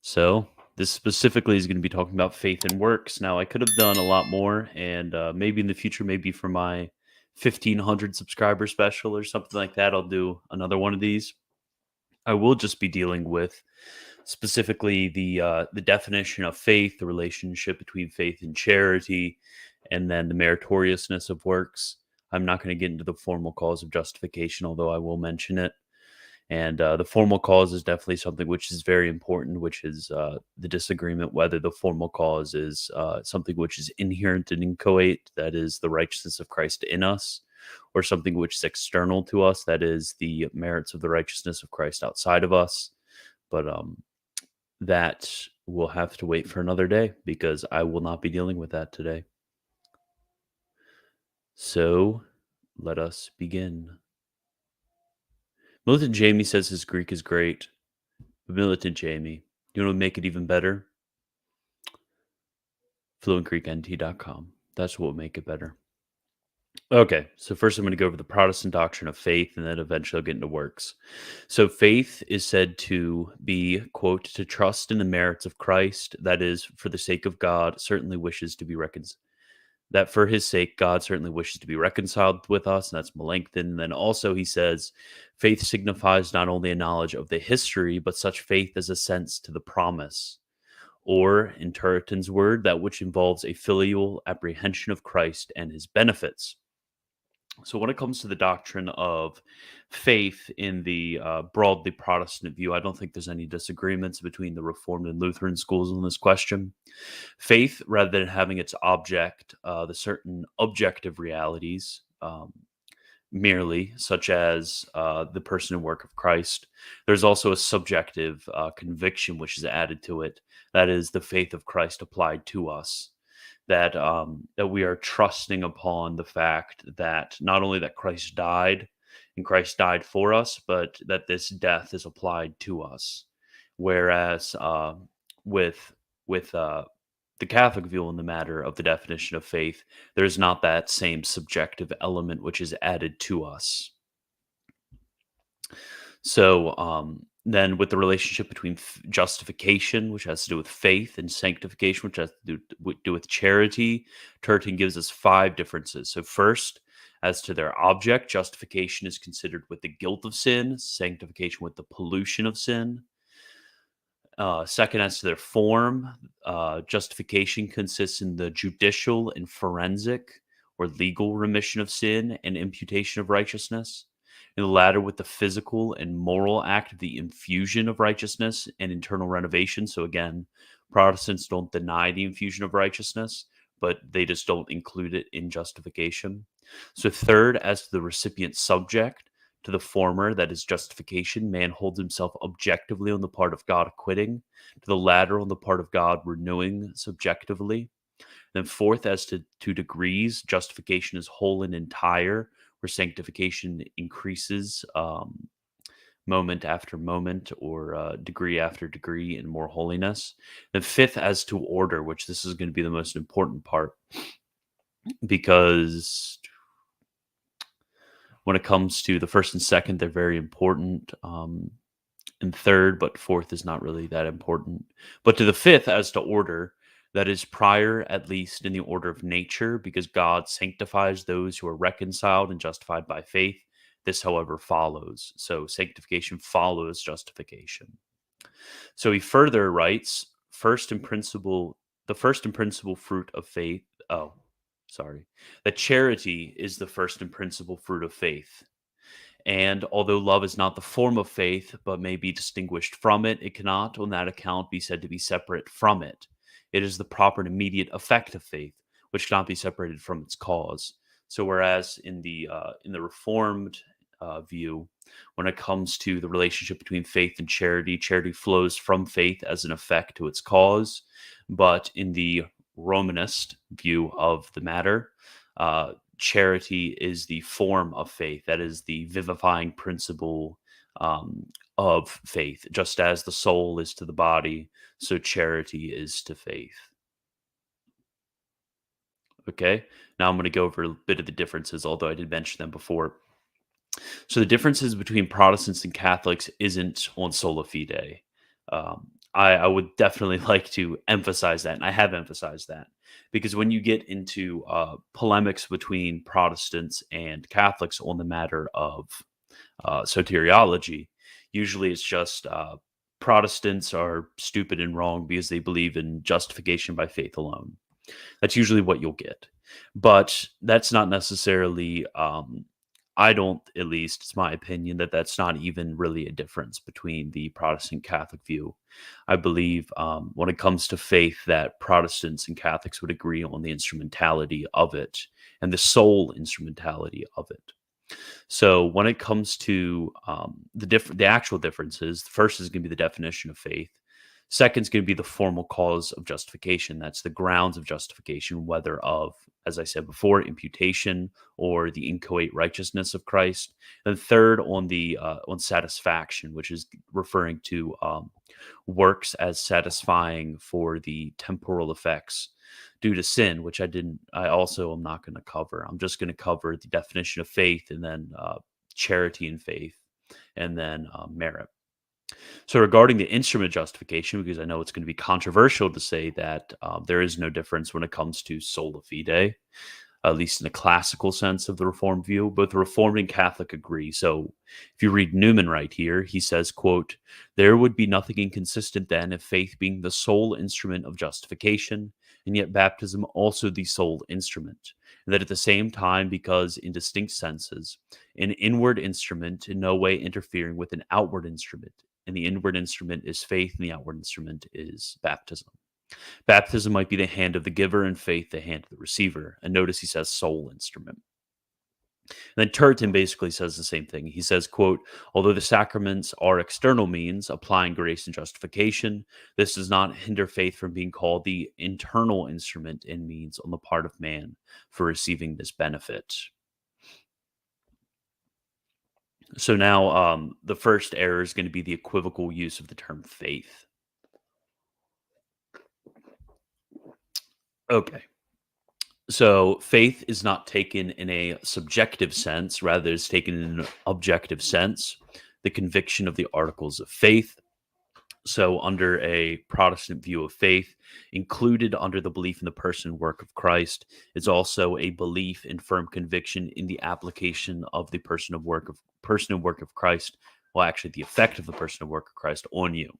So this specifically is going to be talking about faith and works. Now, I could have done a lot more, and maybe in the future, maybe for my 1,500 subscriber special or something like that, I'll do another one of these. I will just be dealing with specifically the definition of faith, the relationship between faith and charity, and then the meritoriousness of works. I'm not going to get into the formal cause of justification, although I will mention it. And the formal cause is definitely something which is very important, which is the disagreement whether the formal cause is something which is inherent and inchoate, that is the righteousness of Christ in us, or something which is external to us, that is the merits of the righteousness of Christ outside of us. But that will have to wait for another day because I will not be dealing with that today. So let us begin. Militant Jamie says his Greek is great. But Militant Jamie, you want to make it even better? FluentGreekNT.com. That's what will make it better. Okay, so first I'm going to go over the Protestant doctrine of faith, and then eventually I'll get into works. So faith is said to be, quote, to trust in the merits of Christ, that is, for the sake of God, certainly wishes to be reconciled. That for his sake, God certainly wishes to be reconciled with us, and that's Melanchthon. And then also he says, faith signifies not only a knowledge of the history, but such faith as assents to the promise. Or, in Turretin's word, that which involves a filial apprehension of Christ and his benefits. So, when it comes to the doctrine of faith in the broadly Protestant view, I don't think there's any disagreements between the Reformed and Lutheran schools on this question. Faith, rather than having its object, the certain objective realities, merely, such as the person and work of Christ, there's also a subjective conviction which is added to it. That is the faith of Christ applied to us. That we are trusting upon the fact that not only that Christ died and Christ died for us, but that this death is applied to us. Whereas with the Catholic view on the matter of the definition of faith, there's not that same subjective element which is added to us. So then with the relationship between justification, which has to do with faith, and sanctification, which has to do with charity, Turretin gives us 5 differences. So first, as to their object, justification is considered with the guilt of sin, sanctification with the pollution of sin. Second, as to their form, justification consists in the judicial and forensic or legal remission of sin and imputation of righteousness. And the latter with the physical and moral act of the infusion of righteousness and internal renovation. So again, Protestants don't deny the infusion of righteousness, but they just don't include it in justification. So third, as to the recipient subject, to the former, that is justification, man holds himself objectively on the part of God acquitting. To the latter, on the part of God renewing subjectively. Then fourth, as to 2 degrees, justification is whole and entire, where sanctification increases moment after moment or degree after degree in more holiness. Then fifth, as to order, which this is going to be the most important part, because when it comes to the first and second, they're very important. And third, but fourth is not really that important. But to the fifth, as to order, that is prior, at least in the order of nature, because God sanctifies those who are reconciled and justified by faith. This, however, follows. So sanctification follows justification. So he further writes, the first and principal fruit of faith. That charity is the first and principal fruit of faith. And although love is not the form of faith, but may be distinguished from it, it cannot on that account be said to be separate from it. It is the proper and immediate effect of faith, which cannot be separated from its cause. So whereas in the Reformed view, when it comes to the relationship between faith and charity, charity flows from faith as an effect to its cause. But in the Romanist view of the matter, charity is the form of faith. That is the vivifying principle of faith. Just as the soul is to the body, so charity is to faith. Okay, now I'm going to go over a bit of the differences, although I did mention them before. So the differences between Protestants and Catholics isn't on sola fide. I would definitely like to emphasize that, and I have emphasized that, because when you get into polemics between Protestants and Catholics on the matter of soteriology, usually it's just Protestants are stupid and wrong because they believe in justification by faith alone. That's usually what you'll get. But that's not necessarily, I don't, at least, it's my opinion, that that's not even really a difference between the Protestant Catholic view. I believe when it comes to faith, that Protestants and Catholics would agree on the instrumentality of it and the sole instrumentality of it. So when it comes to the actual differences, the first is going to be the definition of faith. Second is going to be the formal cause of justification. That's the grounds of justification, whether of, as I said before, imputation or the inchoate righteousness of Christ. And third, on satisfaction, which is referring to works as satisfying for the temporal effects due to sin, which I also am not going to cover. I'm just going to cover the definition of faith, and then charity and faith, and then merit. So, regarding the instrument of justification, because I know it's going to be controversial to say that there is no difference when it comes to sola fide, at least in the classical sense of the Reformed view. Both the Reformed and Catholic agree. So if you read Newman right here, he says, quote, "There would be nothing inconsistent then if faith being the sole instrument of justification, and yet baptism also the sole instrument, and that at the same time, because in distinct senses, an inward instrument in no way interfering with an outward instrument, and the inward instrument is faith, and the outward instrument is baptism. Baptism might be the hand of the giver, and faith the hand of the receiver." And notice he says sole instrument. And then Turretin basically says the same thing. He says, quote, "Although the sacraments are external means applying grace and justification, this does not hinder faith from being called the internal instrument and means on the part of man for receiving this benefit." So now the first error is going to be the equivocal use of the term faith. Okay. So faith is not taken in a subjective sense, rather it's taken in an objective sense, the conviction of the articles of faith. So under a Protestant view of faith, included under the belief in the person and work of Christ, is also a belief and firm conviction in the application of the person and work of Christ, well, actually the effect of the person and work of Christ on you.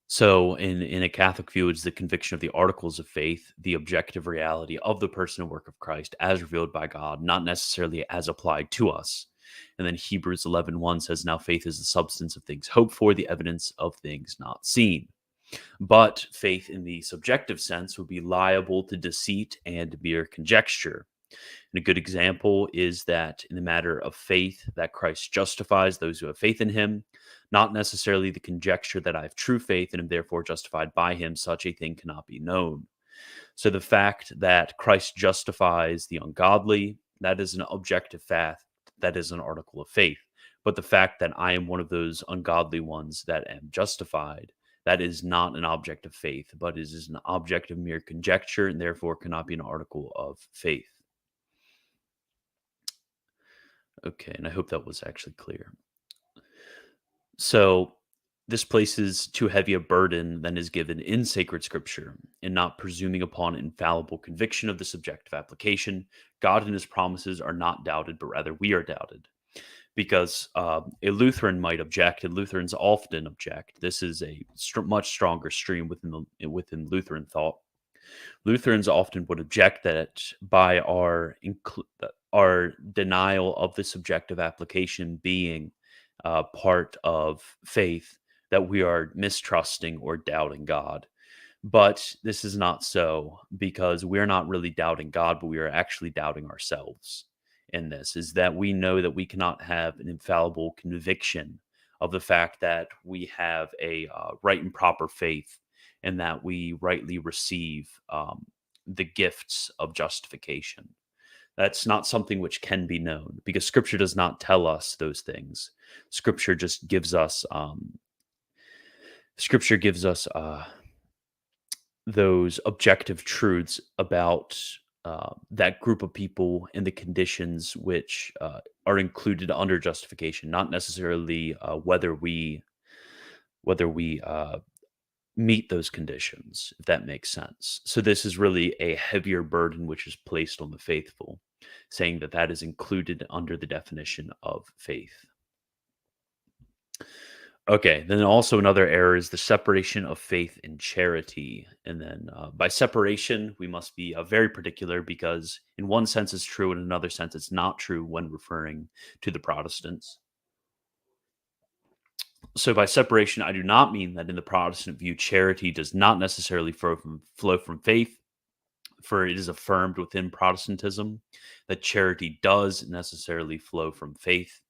So, in a Catholic view, it's the conviction of the articles of faith, the objective reality of the person and work of Christ as revealed by God, not necessarily as applied to us. And then Hebrews 11:1 says, "Now faith is the substance of things hoped for, the evidence of things not seen." But faith in the subjective sense would be liable to deceit and mere conjecture. And a good example is that in the matter of faith, that Christ justifies those who have faith in him, not necessarily the conjecture that I have true faith and am therefore justified by him. Such a thing cannot be known. So the fact that Christ justifies the ungodly, that is an objective fact, that is an article of faith. But the fact that I am one of those ungodly ones that am justified, that is not an object of faith, but is an object of mere conjecture, and therefore cannot be an article of faith. Okay, and I hope that was actually clear. So this places too heavy a burden than is given in sacred scripture, in not presuming upon infallible conviction of the subjective application. God and his promises are not doubted, but rather we are doubted. Because a Lutheran might object, and Lutherans often object. This is a much stronger stream within Lutheran thought. Lutherans often would object that by our denial of the subjective application being part of faith, that we are mistrusting or doubting God. But this is not so, because we're not really doubting God, but we are actually doubting ourselves in this, is that we know that we cannot have an infallible conviction of the fact that we have a right and proper faith, and that we rightly receive the gifts of justification. That's not something which can be known, because Scripture does not tell us those things. Scripture just gives us those objective truths about that group of people and the conditions which are included under justification, not necessarily whether we whether we meet those conditions, if that makes sense. So this is really a heavier burden which is placed on the faithful, saying that that is included under the definition of faith. Okay, then also another error is the separation of faith and charity. And then by separation, we must be very particular because, in one sense, it's true, in another sense, it's not true when referring to the Protestants. So, by separation, I do not mean that in the Protestant view, charity does not necessarily flow from faith, for it is affirmed within Protestantism that charity does necessarily flow from faith,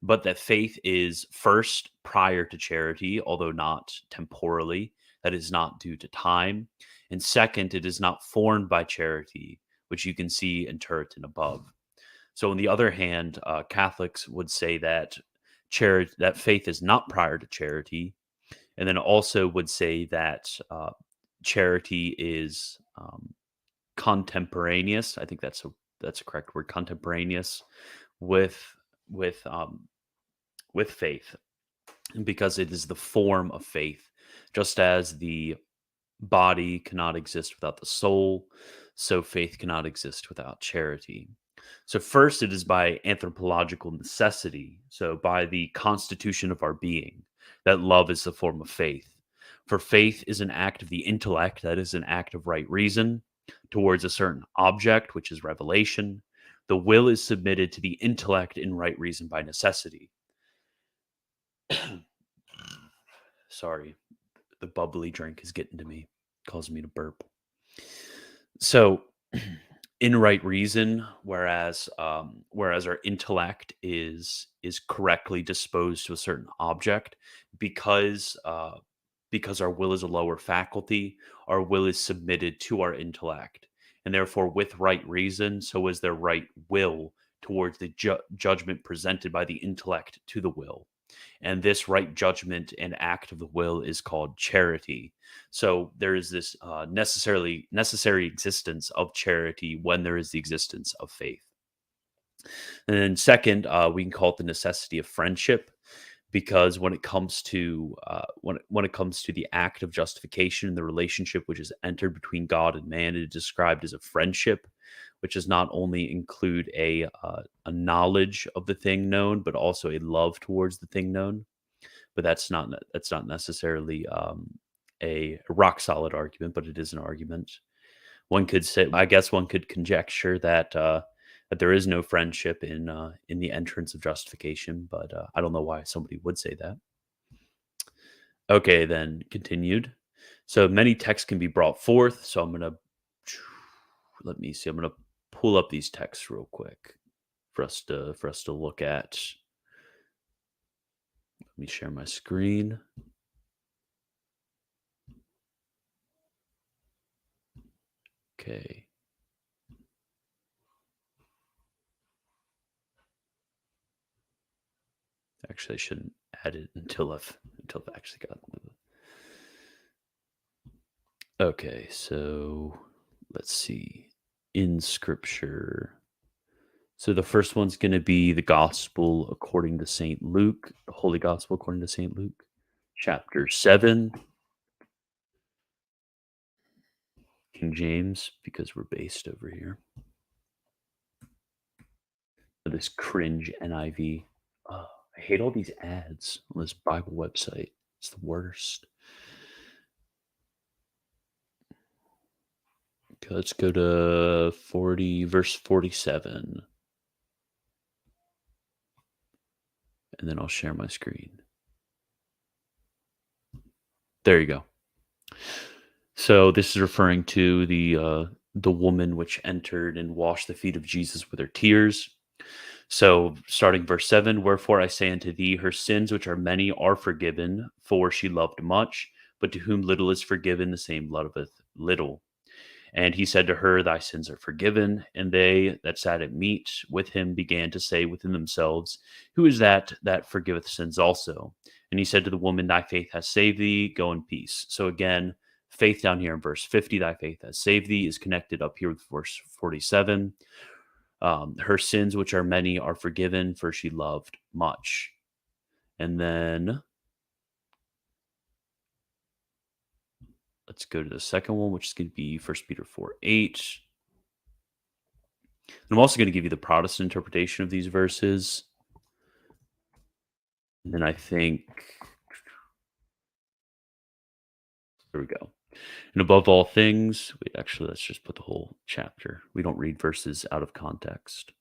but that faith is first prior to charity, although not temporally. That is not due to time. And second, it is not formed by charity, which you can see in Turretin above. So, on the other hand, Catholics would say that that faith is not prior to charity, and then also would say that charity is contemporaneous. I think that's a correct word. Contemporaneous with with um, with faith, because it is the form of faith, just as the body cannot exist without the soul, so faith cannot exist without charity. So, first, it is by anthropological necessity, so by the constitution of our being, that love is the form of faith. For faith is an act of the intellect, that is, an act of right reason, towards a certain object, which is revelation. The will is submitted to the intellect in right reason by necessity. Sorry, the bubbly drink is getting to me, causing me to burp. So, in right reason, whereas our intellect is correctly disposed to a certain object, because because our will is a lower faculty, our will is submitted to our intellect, and therefore, with right reason, so is there right will towards the judgment presented by the intellect to the will. And this right judgment and act of the will is called charity. So there is this necessary existence of charity when there is the existence of faith. And then second, we can call it the necessity of friendship, because when it comes to when it comes to the act of justification, the relationship which is entered between God and man, it is described as a friendship, which does not only include a knowledge of the thing known, but also a love towards the thing known. But that's not necessarily a rock solid argument, but it is an argument. One could say, I guess, one could conjecture that that there is no friendship in the entrance of justification, but I don't know why somebody would say that. Okay, then continued. So many texts can be brought forth. So I'm gonna let me see. I'm gonna pull up these texts real quick for us to look at. Let me share my screen. Okay. Actually, I shouldn't add it until I've actually gotten it. Okay, so let's see. In Scripture. So the first one's going to be the Gospel according to St. Luke, the Holy Gospel according to St. Luke, chapter 7, King James, because we're based over here. This cringe NIV. Oh, I hate all these ads on this Bible website. It's the worst. Okay, let's go to verse 47. And then I'll share my screen. There you go. So this is referring to the woman which entered and washed the feet of Jesus with her tears. So starting verse 7, wherefore I say unto thee, her sins which are many are forgiven, for she loved much, but to whom little is forgiven, the same loveth little. And he said to her, thy sins are forgiven. And they that sat at meat with him began to say within themselves, who is that forgiveth sins also? And he said to the woman, thy faith has saved thee, go in peace. So again, faith down here in verse 50, thy faith has saved thee, is connected up here with verse 47. Her sins, which are many, are forgiven, for she loved much. And then let's go to the second one, which is going to be First Peter 4:8. And I'm also going to give you the Protestant interpretation of these verses. And then I think, here we go. And above all things, wait, actually, let's just put the whole chapter. We don't read verses out of context.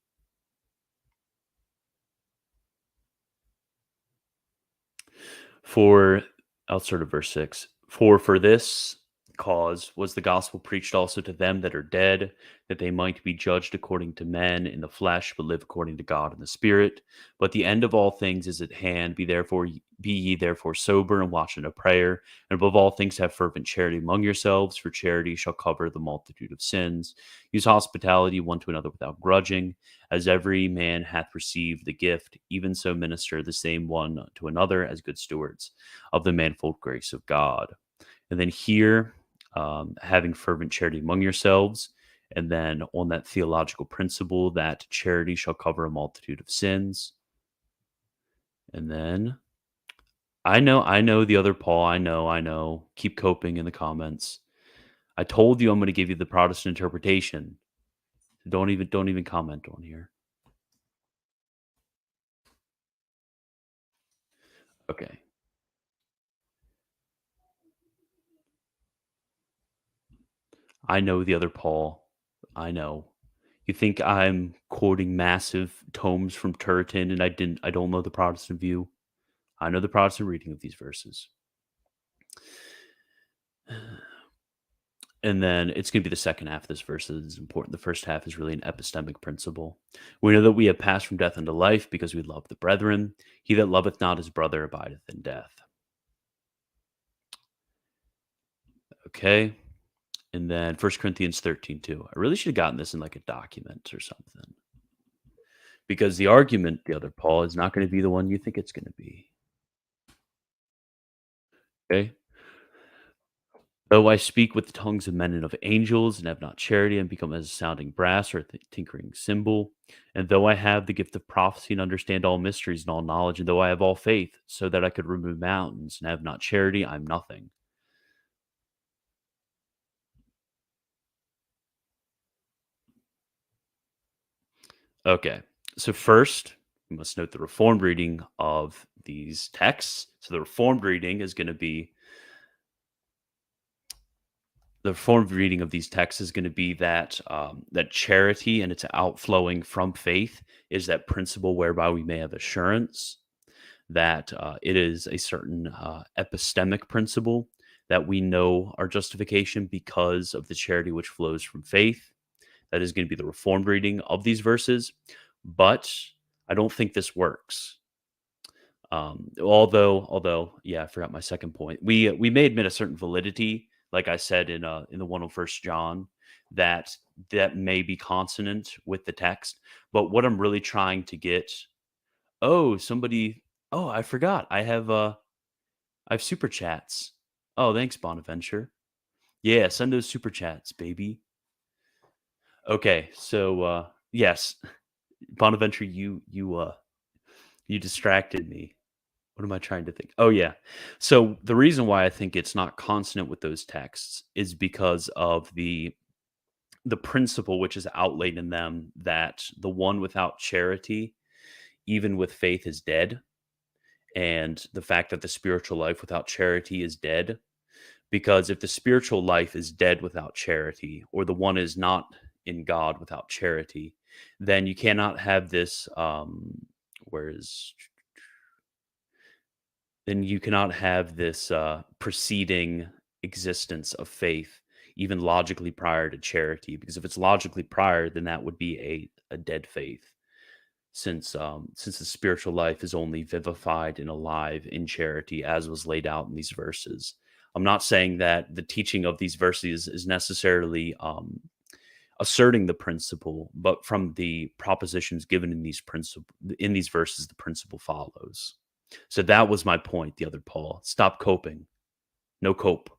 For, I'll start at verse 6. For this cause was the gospel preached also to them that are dead, that they might be judged according to men in the flesh, but live according to God in the spirit. But the end of all things is at hand. Be ye therefore sober and watch unto prayer. And above all things have fervent charity among yourselves, for charity shall cover the multitude of sins. Use hospitality one to another without grudging. As every man hath received the gift, even so minister the same one to another as good stewards of the manifold grace of God. And then here, having fervent charity among yourselves, and then on that theological principle that charity shall cover a multitude of sins. And then I know the other Paul. I know. Keep coping in the comments. I told you I'm going to give you the Protestant interpretation. Don't even comment on here. Okay. I know the other Paul. I know. You think I'm quoting massive tomes from Turretin and I don't know the Protestant view. I know the Protestant reading of these verses. And then it's going to be the second half of this verse that is important. The first half is really an epistemic principle. We know that we have passed from death unto life because we love the brethren. He that loveth not his brother abideth in death. Okay. And then 1 Corinthians 13:2. I really should have gotten this in like a document or something. Because the argument, the other Paul, is not going to be the one you think it's going to be. Okay. Though I speak with the tongues of men and of angels, and have not charity, and become as a sounding brass or a tinkering cymbal, and though I have the gift of prophecy and understand all mysteries and all knowledge, and though I have all faith, so that I could remove mountains, and have not charity, I'm nothing. Okay, so first, we must note the Reformed reading of these texts. So the Reformed reading is going to be the Reformed reading of these texts is going to be that that charity and its outflowing from faith is that principle whereby we may have assurance that it is a certain epistemic principle that we know our justification because of the charity which flows from faith. That is going to be the Reformed reading of these verses, but I don't think this works. Although, yeah, I forgot my second point. We may admit a certain validity, like I said in the one on First John, that that may be consonant with the text. But what I'm really trying to get, oh, somebody, oh, I forgot, I have super chats. Oh, thanks, Bonaventure. Yeah, send those super chats, baby. Okay, so yes, Bonaventure, you distracted me. What am I trying to think? Oh, yeah. So the reason why I think it's not consonant with those texts is because of the principle which is outlaid in them that the one without charity, even with faith, is dead, and the fact that the spiritual life without charity is dead. Because if the spiritual life is dead without charity, or the one is not in God without charity, then you cannot have this. Whereas then you cannot have this preceding existence of faith, even logically prior to charity. Because if it's logically prior, then that would be a dead faith, since the spiritual life is only vivified and alive in charity, as was laid out in these verses. I'm not saying that the teaching of these verses is necessarily asserting the principle, but from the propositions given in these verses, the principle follows. So that was my point. The other Paul, stop coping. No cope.